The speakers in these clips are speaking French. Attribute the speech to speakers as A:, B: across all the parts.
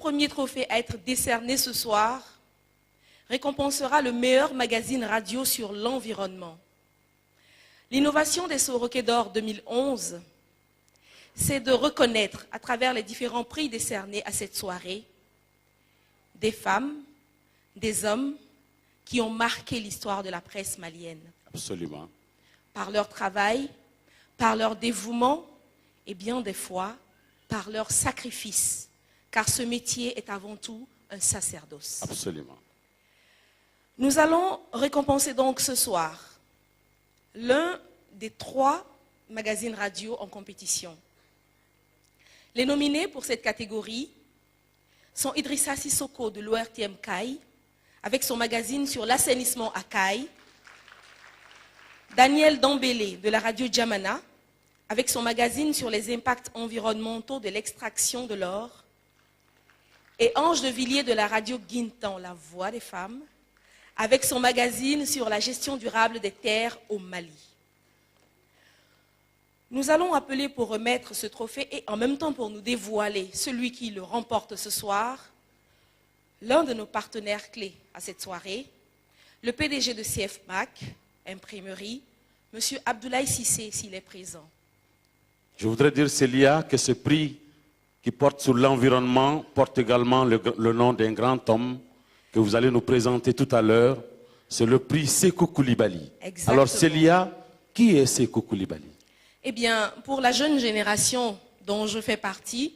A: premier trophée à être décerné ce soir récompensera le meilleur magazine radio sur l'environnement. L'innovation des Soroké d'Or 2011, c'est de reconnaître, à travers les différents prix décernés à cette soirée, des femmes, des hommes qui ont marqué l'histoire de la presse malienne.
B: Absolument.
A: Par leur travail, par leur dévouement et bien des fois, par leur sacrifice. Car ce métier est avant tout un sacerdoce.
B: Absolument.
A: Nous allons récompenser donc ce soir l'un des 3 magazines radio en compétition. Les nominés pour cette catégorie sont Idrissa Sissoko de l'ORTM CAI, avec son magazine sur l'assainissement à CAI, Daniel Dambélé de la radio Djamana, avec son magazine sur les impacts environnementaux de l'extraction de l'or, et Ange de Villiers de la radio Guintan, la voix des femmes, avec son magazine sur la gestion durable des terres au Mali. Nous allons appeler pour remettre ce trophée et en même temps pour nous dévoiler celui qui le remporte ce soir, l'un de nos partenaires clés à cette soirée, le PDG de CFMAC, imprimerie, M. Abdoulaye Cissé, s'il est présent.
B: Je voudrais dire, Célia, que ce prix qui porte sur l'environnement porte également le nom d'un grand homme que vous allez nous présenter tout à l'heure. C'est le prix Sékou Coulibaly.
A: Exactement.
B: Alors Célia, qui est Sékou Coulibaly?
A: Eh bien, pour la jeune génération dont je fais partie,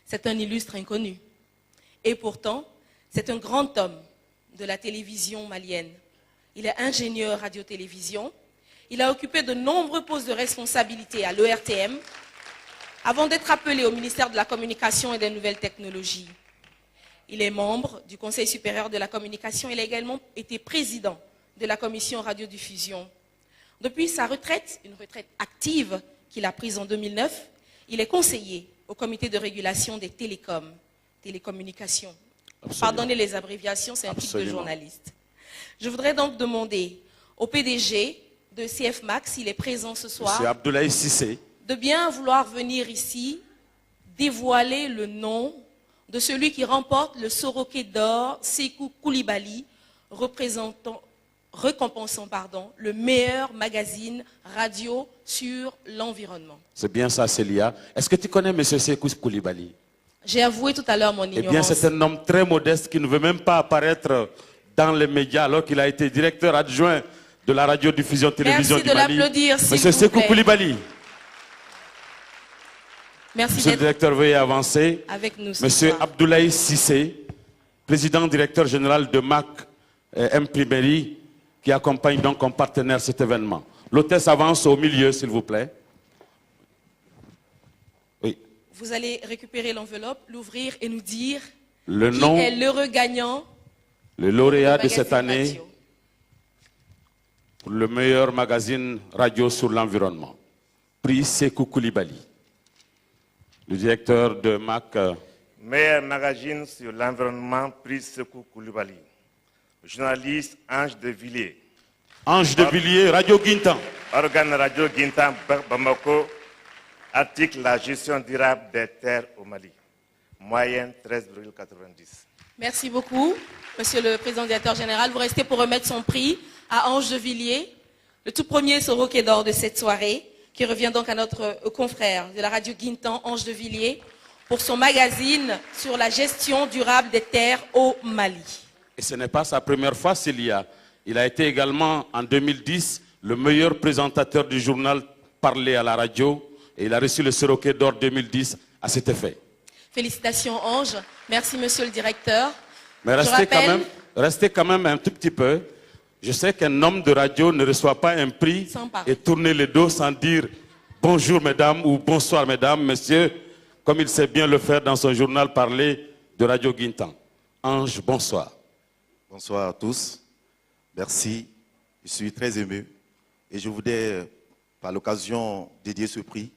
A: c'est un illustre inconnu. Et pourtant, c'est un grand homme de la télévision malienne. Il est ingénieur radio-télévision. Il a occupé de nombreux postes de responsabilité à l'ORTM avant d'être appelé au ministère de la Communication et des Nouvelles Technologies. Il est membre du Conseil supérieur de la communication. Il a également été président de la commission radiodiffusion. Depuis sa retraite, une retraite active qu'il a prise en 2009, il est conseiller au comité de régulation des télécommunications.
B: Absolument.
A: Pardonnez les abréviations, c'est un titre de journaliste. Je voudrais donc demander au PDG de CFMAC, s'il est présent ce soir,
B: M. Abdoulaye Cissé,
A: de bien vouloir venir ici dévoiler le nom de celui qui remporte le Soroké d'Or, Sékou Coulibaly, récompensant le meilleur magazine radio sur l'environnement.
B: c'est bien ça, Célia. Est-ce que tu connais M. Sékou Coulibaly?
A: J'ai avoué tout à l'heure mon ignorance.
B: Eh bien, c'est un homme très modeste qui ne veut même pas apparaître dans les médias alors qu'il a été directeur adjoint de la radiodiffusion télévision
A: Merci
B: du
A: de
B: Mali.
A: l'applaudir, s'il
B: Monsieur
A: vous
B: Sékou
A: plaît.
B: Coulibaly.
A: Merci
B: Monsieur le
A: d'être
B: directeur, veuillez avancer.
A: avec nous ce
B: Monsieur
A: soir.
B: Abdoulaye Cissé, président directeur général de MAC Imprimerie, qui accompagne donc comme partenaire cet événement. L'hôtesse avance au milieu, s'il vous plaît. Oui.
A: Vous allez récupérer l'enveloppe, l'ouvrir et nous dire
B: Le
A: qui
B: nom,
A: est l'heureux gagnant
B: le lauréat
A: du
B: de cette
A: magazine
B: année
A: radio.
B: pour le meilleur magazine radio sur l'environnement. Prix Sékou Coulibaly. Le directeur de MAC.
C: Meilleur magazine sur l'environnement, prix Sékou Coulibaly. Journaliste Ange de Villiers.
B: Ange de Villiers, Radio Guintan.
C: Organe Radio Guintan Bamako. Article la gestion durable des terres au Mali. Moyenne 13,90.
A: Merci beaucoup, Monsieur le Président directeur général. Vous restez pour remettre son prix à Ange de Villiers, le tout premier Soroké d'Or de cette soirée, qui revient donc à notre confrère de la radio Guintan, Ange de Villiers, pour son magazine sur la gestion durable des terres au Mali.
B: Et ce n'est pas sa première fois, Célia. Il a été également, en 2010, le meilleur présentateur du journal Parler à la radio. Et il a reçu le Soroké d'Or 2010 à cet effet.
A: Félicitations, Ange. Merci, Monsieur le directeur.
B: Mais restez quand même un tout petit peu. Je sais qu'un homme de radio ne reçoit pas un prix
A: Sans parler.
B: et tourner le dos sans dire bonjour mesdames ou bonsoir mesdames, messieurs, comme il sait bien le faire dans son journal Parler de Radio Guintan. Ange, bonsoir.
D: Bonsoir à tous. Merci. Je suis très ému. Et je voudrais, par l'occasion, dédier ce prix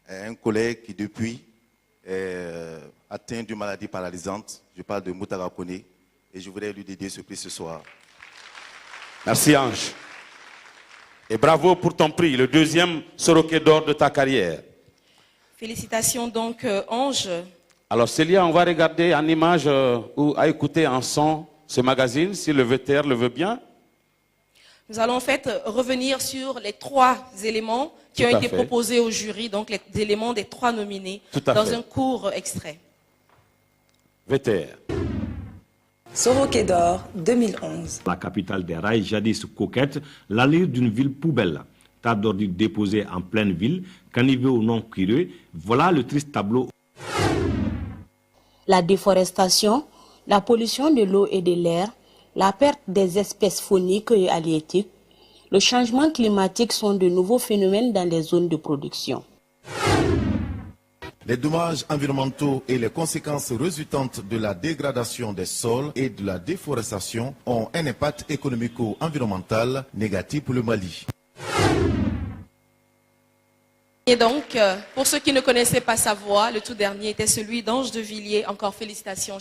D: à un collègue qui, depuis, est atteint d'une maladie paralysante. Je parle de Moutara Koné. Et je voudrais lui dédier ce prix ce soir.
B: Merci Ange. Et bravo pour ton prix, le deuxième Soroké d'Or de ta carrière.
A: Félicitations donc, Ange.
B: Alors Célia, on va regarder en image ou à écouter en son ce magazine, si le VTR le veut bien.
A: Nous allons en fait revenir sur les 3 éléments qui ont été proposés au jury, donc les éléments des 3 nominés, dans un court extrait.
B: VTR.
E: Soroké d'or 2011.
F: La capitale des rails, jadis coquette, l'allure d'une ville poubelle. Tas d'ordures déposées en pleine ville, canivés ou non cuireux, voilà le triste tableau.
G: La déforestation, la pollution de l'eau et de l'air, la perte des espèces fauniques et halieutiques, le changement climatique sont de nouveaux phénomènes dans les zones de production.
H: Les dommages environnementaux et les conséquences résultantes de la dégradation des sols et de la déforestation ont un impact économico-environnemental négatif pour le Mali.
A: Et donc, pour ceux qui ne connaissaient pas sa voix, le tout dernier était celui d'Ange de Villiers. Encore félicitations.